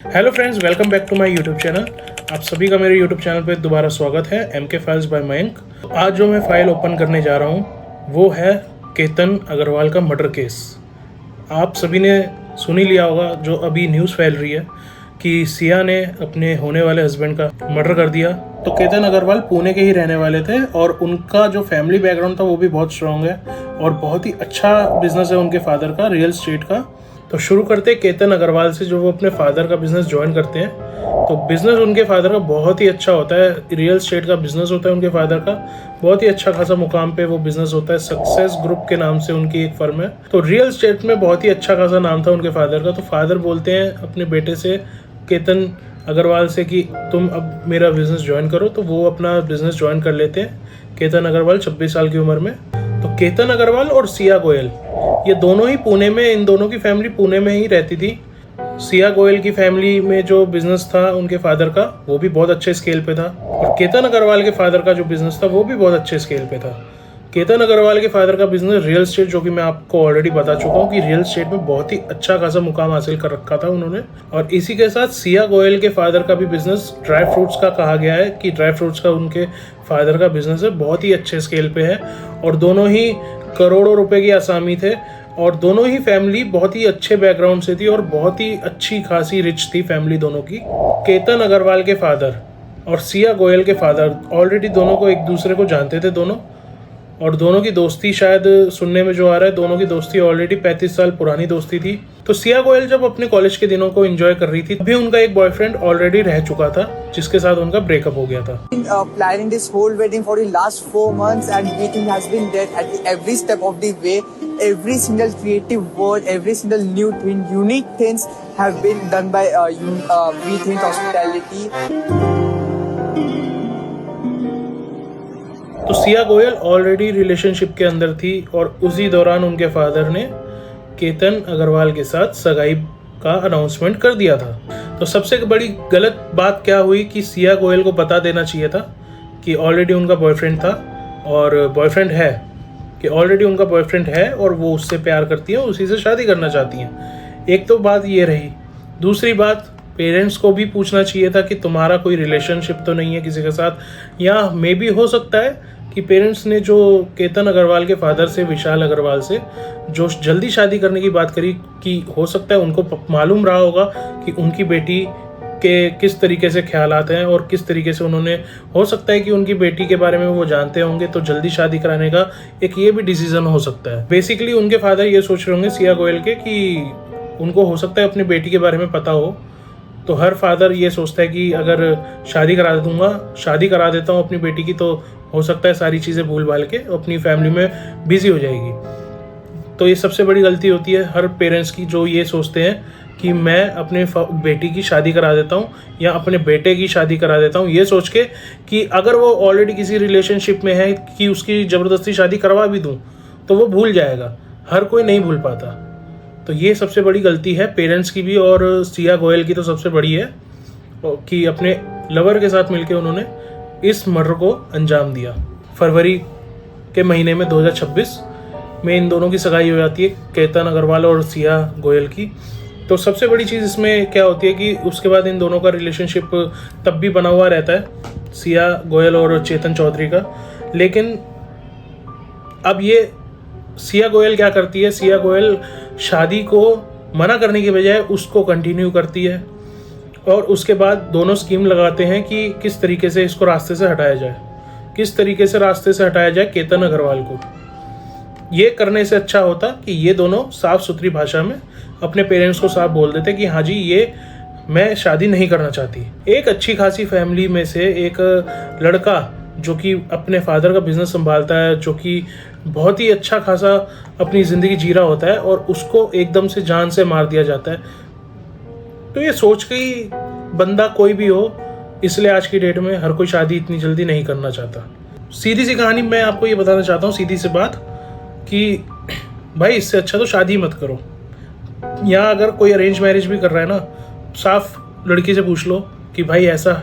Hello friends, welcome back to my YouTube channel. आप सभी का मेरे यूट्यूब चैनल पे दोबारा स्वागत है MK फाइल्स बाय मयंक। आज जो मैं फाइल ओपन करने जा रहा हूँ वो है केतन अग्रवाल का मर्डर केस। आप सभी ने सुन ही लिया होगा, जो अभी न्यूज़ फैल रही है कि सिया ने अपने होने वाले हस्बैंड का मर्डर कर दिया। तो केतन अग्रवाल पुणे के ही रहने वाले थे और उनका जो फैमिली बैकग्राउंड था वो भी बहुत स्ट्रॉन्ग है और बहुत ही अच्छा बिजनेस है उनके फादर का, रियल एस्टेट का। तो शुरू करते हैं केतन अग्रवाल से, जो वो अपने फादर का बिजनेस ज्वाइन करते हैं। तो बिजनेस उनके फादर का बहुत ही अच्छा होता है, रियल एस्टेट का बिजनेस होता है उनके फादर का। बहुत ही अच्छा खासा मुकाम पे वो बिजनेस होता है। सक्सेस ग्रुप के नाम से उनकी एक फर्म है। तो रियल एस्टेट में बहुत ही अच्छा खासा नाम था उनके फादर का। तो फादर बोलते हैं अपने बेटे से, केतन अग्रवाल से, कि तुम अब मेरा बिजनेस ज्वाइन करो। तो वो अपना बिजनेस ज्वाइन कर लेते हैं केतन अग्रवाल 26 साल की उम्र में। तो केतन अग्रवाल और सिया गोयल ये दोनों ही पुणे में, इन दोनों की फैमिली पुणे में ही रहती थी। सिया गोयल की फैमिली में जो बिजनेस था उनके फादर का वो भी बहुत अच्छे स्केल पे था और केतन अग्रवाल के फादर का जो बिजनेस था वो भी बहुत अच्छे स्केल पे था। केतन अग्रवाल के फादर का बिजनेस रियल एस्टेट, जो कि मैं आपको ऑलरेडी बता चुका हूँ कि रियल एस्टेट में बहुत ही अच्छा खासा मुकाम हासिल कर रखा था उन्होंने। और इसी के साथ सिया गोयल के फादर का भी बिजनेस ड्राई फ्रूट्स का कहा गया है कि ड्राई फ्रूट्स का उनके फादर का बिजनेस है, बहुत ही अच्छे स्केल पे है और दोनों ही करोड़ों रुपए की आसामी थे और दोनों ही फैमिली बहुत ही अच्छे बैकग्राउंड से थी और बहुत ही अच्छी खासी रिच थी फैमिली दोनों की। केतन अग्रवाल के फादर और सिया गोयल के फादर ऑलरेडी दोनों को एक दूसरे को जानते थे दोनों, और दोनों की दोस्ती, शायद सुनने में जो आ रहा है, दोनों की दोस्ती ऑलरेडी 35 साल पुरानी दोस्ती थी। तो सिया गोयल जब अपने कॉलेज के दिनों को एंजॉय कर रही थी, अभी उनका एक बॉयफ्रेंड ऑलरेडी रह चुका था जिसके साथ उनका ब्रेकअप हो गया था। Planning this whole wedding for the last 4 months and meeting has been there at every step of the way. Every single creative word, every single new thing, unique things have been done by We Think Hospitality. तो Siya Goyal already relationship के अंदर थी और उसी दौरान उनके father ने केतन अग्रवाल के साथ सगाई का अनाउंसमेंट कर दिया था। तो सबसे बड़ी गलत बात क्या हुई कि सिया गोयल को बता देना चाहिए था कि ऑलरेडी उनका बॉयफ्रेंड था और बॉयफ्रेंड है, कि ऑलरेडी उनका बॉयफ्रेंड है और वो उससे प्यार करती है, उसी से शादी करना चाहती हैं। एक तो बात ये रही। दूसरी बात, पेरेंट्स को भी पूछना चाहिए था कि तुम्हारा कोई रिलेशनशिप तो नहीं है किसी के साथ, या मे बी हो सकता है कि पेरेंट्स ने जो केतन अग्रवाल के फादर से, विशाल अग्रवाल से, जो जल्दी शादी करने की बात करी, कि हो सकता है उनको मालूम रहा होगा कि उनकी बेटी के किस तरीके से ख्यालात हैं और किस तरीके से उन्होंने, हो सकता है कि उनकी बेटी के बारे में वो जानते होंगे, तो जल्दी शादी कराने का एक ये भी डिसीजन हो सकता है। बेसिकली उनके फादर ये सोच रहे होंगे सिया गोयल के कि उनको हो सकता है अपनी बेटी के बारे में पता हो। तो हर फादर ये सोचता है कि अगर शादी करा देता हूँ अपनी बेटी की, तो हो सकता है सारी चीज़ें भूल भाल के अपनी फैमिली में बिजी हो जाएगी। तो ये सबसे बड़ी गलती होती है हर पेरेंट्स की, जो ये सोचते हैं कि मैं अपने बेटी की शादी करा देता हूँ या अपने बेटे की शादी करा देता हूँ, ये सोच के कि अगर वो ऑलरेडी किसी रिलेशनशिप में है कि उसकी ज़बरदस्ती शादी करवा भी दूँ तो वो भूल जाएगा। हर कोई नहीं भूल पाता। तो ये सबसे बड़ी गलती है पेरेंट्स की भी, और सिया गोयल की तो सबसे बड़ी है कि अपने लवर के साथ मिलकर उन्होंने इस मर्डर को अंजाम दिया। फरवरी के महीने में 2026 में इन दोनों की सगाई हो जाती है, केतन अग्रवाल और सिया गोयल की। तो सबसे बड़ी चीज़ इसमें क्या होती है कि उसके बाद इन दोनों का रिलेशनशिप तब भी बना हुआ रहता है, सिया गोयल और चेतन चौधरी का। लेकिन अब ये सिया गोयल क्या करती है, सिया गोयल शादी को मना करने की बजाय उसको कंटिन्यू करती है और उसके बाद दोनों स्कीम लगाते हैं कि किस तरीके से इसको रास्ते से हटाया जाए, किस तरीके से रास्ते से हटाया जाए केतन अग्रवाल को। ये करने से अच्छा होता कि ये दोनों साफ सुथरी भाषा में अपने पेरेंट्स को साफ बोल देते कि हाँ जी, ये मैं शादी नहीं करना चाहती। एक अच्छी खासी फैमिली में से एक लड़का जो कि अपने फादर का बिजनेस संभालता है, जो कि बहुत ही अच्छा खासा अपनी ज़िंदगी जी रहा होता है, और उसको एकदम से जान से मार दिया जाता है। तो ये सोच के ही बंदा कोई भी हो, इसलिए आज की डेट में हर कोई शादी इतनी जल्दी नहीं करना चाहता। सीधी सी कहानी मैं आपको ये बताना चाहता हूँ, सीधी सी बात, कि भाई इससे अच्छा तो शादी मत करो। या अगर कोई अरेंज मैरिज भी कर रहा है ना, साफ लड़की से पूछ लो कि भाई ऐसा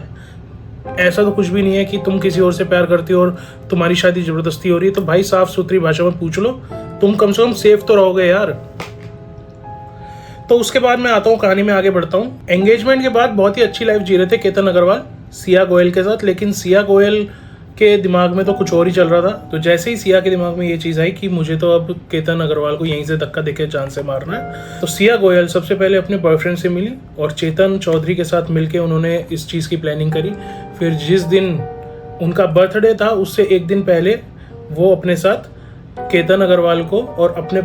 तो कुछ भी नहीं है कि तुम किसी और से प्यार करती हो और तुम्हारी शादी ज़बरदस्ती हो रही है। तो भाई साफ सुथरी भाषा में पूछ लो, तुम कम से कम सेफ तो रहोगे यार। तो उसके बाद मैं आता हूँ, कहानी में आगे बढ़ता हूँ। एंगेजमेंट के बाद बहुत ही अच्छी लाइफ जी रहे थे केतन अग्रवाल सिया गोयल के साथ, लेकिन सिया गोयल के दिमाग में तो कुछ और ही चल रहा था। तो जैसे ही सिया के दिमाग में ये चीज़ आई कि मुझे तो अब केतन अग्रवाल को यहीं से धक्का देके जान से मारना है, तो सिया गोयल सबसे पहले अपने बॉयफ्रेंड से मिली और चेतन चौधरी के साथ मिलके उन्होंने इस चीज़ की प्लानिंग करी। फिर जिस दिन उनका बर्थडे था उससे एक दिन पहले वो अपने साथ केतन अग्रवाल को और अपने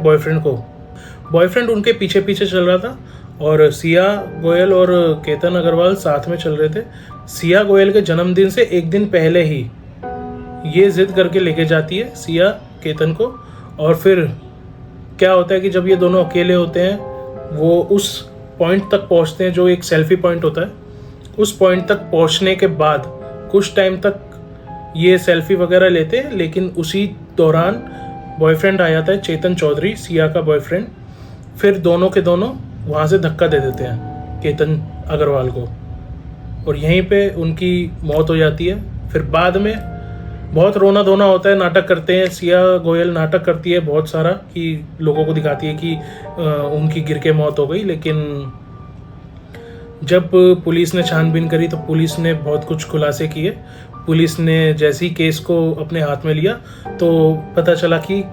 बॉयफ्रेंड उनके पीछे पीछे चल रहा था और सिया गोयल और केतन अग्रवाल साथ में चल रहे थे। सिया गोयल के जन्मदिन से एक दिन पहले ही ये जिद करके लेके जाती है सिया केतन को, और फिर क्या होता है कि जब ये दोनों अकेले होते हैं वो उस पॉइंट तक पहुंचते हैं जो एक सेल्फी पॉइंट होता है। उस पॉइंट तक पहुंचने के बाद कुछ टाइम तक ये सेल्फी वगैरह लेते हैं, लेकिन उसी दौरान बॉयफ्रेंड आ जाता है चेतन चौधरी, सिया का बॉयफ्रेंड। फिर दोनों के दोनों वहाँ से धक्का दे देते हैं केतन अग्रवाल को और यहीं पे उनकी मौत हो जाती है। फिर बाद में बहुत रोना धोना होता है, नाटक करते हैं, सिया गोयल नाटक करती है बहुत सारा कि लोगों को दिखाती है कि उनकी गिर के मौत हो गई। लेकिन जब पुलिस ने छानबीन करी तो पुलिस ने बहुत कुछ खुलासे किए। पुलिस ने जैसे ही केस को अपने हाथ में लिया तो पता चला कि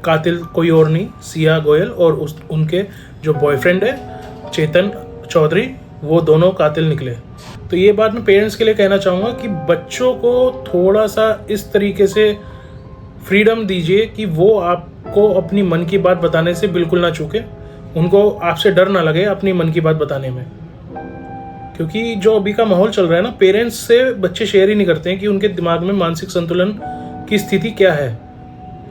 कातिल कोई और नहीं सिया गोयल और उनके जो बॉयफ्रेंड है चेतन चौधरी, वो दोनों कातिल निकले। तो ये बात मैं पेरेंट्स के लिए कहना चाहूँगा कि बच्चों को थोड़ा सा इस तरीके से फ्रीडम दीजिए कि वो आपको अपनी मन की बात बताने से बिल्कुल ना चूके, उनको आपसे डर ना लगे अपनी मन की बात बताने में। क्योंकि जो अभी का माहौल चल रहा है ना, पेरेंट्स से बच्चे शेयर ही नहीं करते हैं कि उनके दिमाग में मानसिक संतुलन की स्थिति क्या है।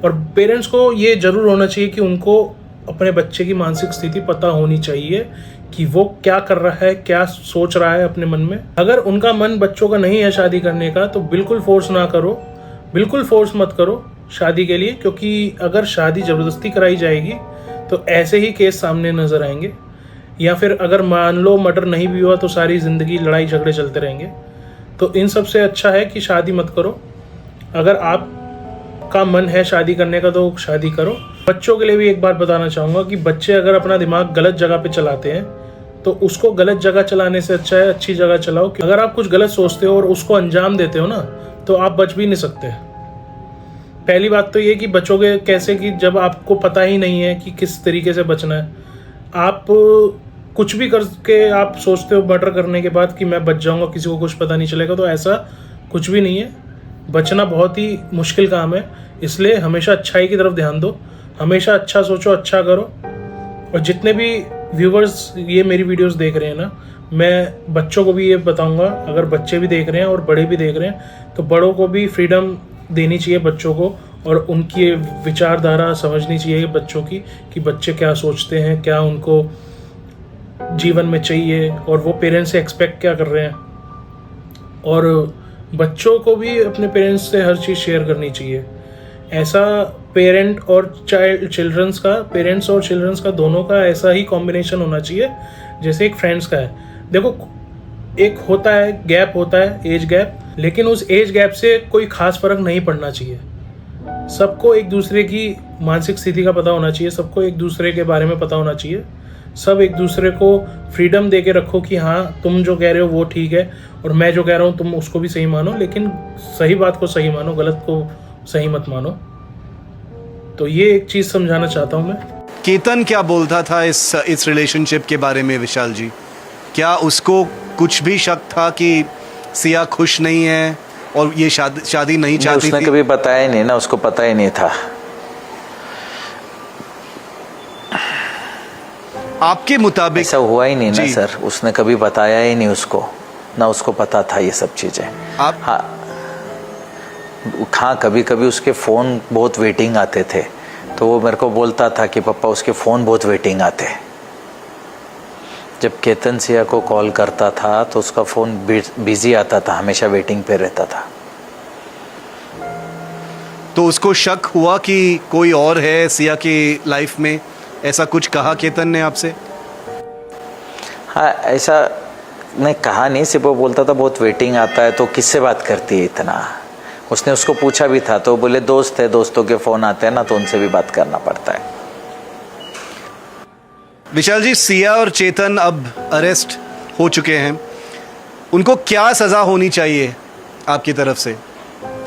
और पेरेंट्स को ये जरूर होना चाहिए कि उनको अपने बच्चे की मानसिक स्थिति पता होनी चाहिए कि वो क्या कर रहा है, क्या सोच रहा है अपने मन में। अगर उनका मन बच्चों का नहीं है शादी करने का तो बिल्कुल फोर्स ना करो, बिल्कुल फोर्स मत करो शादी के लिए, क्योंकि अगर शादी ज़बरदस्ती कराई जाएगी तो ऐसे ही केस सामने नज़र आएंगे। या फिर अगर मान लो मर्डर नहीं भी हुआ तो सारी ज़िंदगी लड़ाई झगड़े चलते रहेंगे। तो इन सब से अच्छा है कि शादी मत करो। अगर आपका मन है शादी करने का तो शादी करो। बच्चों के लिए भी एक बात बताना चाहूँगा कि बच्चे अगर अपना दिमाग गलत जगह पे चलाते हैं तो उसको गलत जगह चलाने से अच्छा है अच्छी जगह चलाओ। अगर आप कुछ गलत सोचते हो और उसको अंजाम देते हो ना तो आप बच भी नहीं सकते। पहली बात तो ये कि बचोगे कैसे कि जब आपको पता ही नहीं है कि किस तरीके से बचना है। आप कुछ भी करके आप सोचते हो मर्डर करने के बाद कि मैं बच जाऊंगा, किसी को कुछ पता नहीं चलेगा, तो ऐसा कुछ भी नहीं है। बचना बहुत ही मुश्किल काम है, इसलिए हमेशा अच्छाई की तरफ ध्यान दो, हमेशा अच्छा सोचो, अच्छा करो। और जितने भी व्यूवर्स ये मेरी वीडियोस देख रहे हैं ना, मैं बच्चों को भी ये बताऊंगा, अगर बच्चे भी देख रहे हैं और बड़े भी देख रहे हैं तो बड़ों को भी फ्रीडम देनी चाहिए बच्चों को, और उनकी विचारधारा समझनी चाहिए बच्चों की कि बच्चे क्या सोचते हैं, क्या उनको जीवन में चाहिए और वो पेरेंट्स से एक्सपेक्ट क्या कर रहे हैं। और बच्चों को भी अपने पेरेंट्स से हर चीज़ शेयर करनी चाहिए। ऐसा पेरेंट्स और चिल्ड्रंस का दोनों का ऐसा ही कॉम्बिनेशन होना चाहिए जैसे एक फ्रेंड्स का है। देखो एक होता है गैप, होता है एज गैप, लेकिन उस एज गैप से कोई खास फर्क नहीं पड़ना चाहिए। सबको एक दूसरे की मानसिक स्थिति का पता होना चाहिए, सबको एक दूसरे के बारे में पता होना चाहिए। सब एक दूसरे को फ्रीडम दे के रखो कि हाँ तुम जो कह रहे हो वो ठीक है और मैं जो कह रहा हूँ तुम उसको भी सही मानो, लेकिन सही बात को सही मानो, गलत को सही मत मानो। तो ये एक चीज़ समझाना चाहता हूँ मैं। केतन क्या बोलता था इस रिलेशनशिप के बारे में विशाल जी? क्या उसको कुछ भी शक था कि सिया खुश नहीं है और ये शादी नहीं चाहती उसने थी? कभी बताया ही नहीं ना, उसको पता ही नहीं था। आपके मुताबिक ऐसा हुआ ही नहीं ना जी। सर, उसने कभी बताया ही नहीं उसको, ना उसको पता था ये सब चीजें। आप हाँ कभी कभी उसके फ़ोन बहुत वेटिंग आते थे तो वो मेरे को बोलता था कि पापा उसके फ़ोन बहुत वेटिंग आते। जब केतन सिया को कॉल करता था तो उसका फ़ोन बिजी आता था, हमेशा वेटिंग पे रहता था। तो उसको शक हुआ कि कोई और है सिया की लाइफ में, ऐसा कुछ कहा केतन ने आपसे? हाँ ऐसा नहीं कहा नहीं, सिर्फ वो बोलता था बहुत वेटिंग आता है तो किससे बात करती है इतना। उसने उसको पूछा भी था तो बोले दोस्त है, दोस्तों के फ़ोन आते हैं ना तो उनसे भी बात करना पड़ता है। विशाल जी, सिया और चेतन अब अरेस्ट हो चुके हैं, उनको क्या सज़ा होनी चाहिए आपकी तरफ से?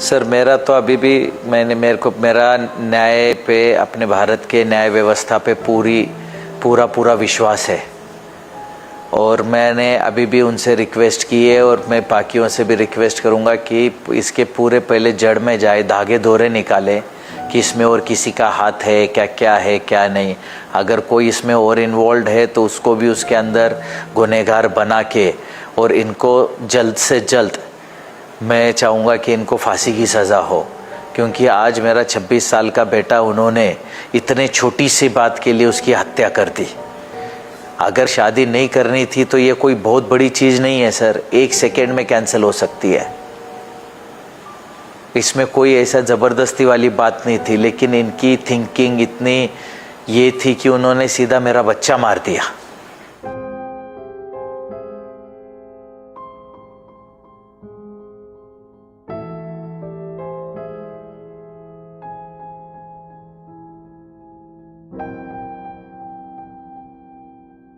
सर मेरा तो अभी भी मेरा न्याय पे, अपने भारत के न्याय व्यवस्था पे पूरा विश्वास है और मैंने अभी भी उनसे रिक्वेस्ट की है और मैं बाकियों से भी रिक्वेस्ट करूंगा कि इसके पूरे पहले जड़ में जाए, धागे दोरे निकाले कि इसमें और किसी का हाथ है क्या नहीं। अगर कोई इसमें और इन्वॉल्व है तो उसको भी उसके अंदर गुनहगार बना के और इनको जल्द से जल्द मैं चाहूँगा कि इनको फांसी की सज़ा हो, क्योंकि आज मेरा 26 साल का बेटा उन्होंने इतने छोटी सी बात के लिए उसकी हत्या कर दी। अगर शादी नहीं करनी थी तो ये कोई बहुत बड़ी चीज़ नहीं है सर, 1 सेकेंड में कैंसिल हो सकती है। इसमें कोई ऐसा ज़बरदस्ती वाली बात नहीं थी, लेकिन इनकी थिंकिंग इतनी ये थी कि उन्होंने सीधा मेरा बच्चा मार दिया।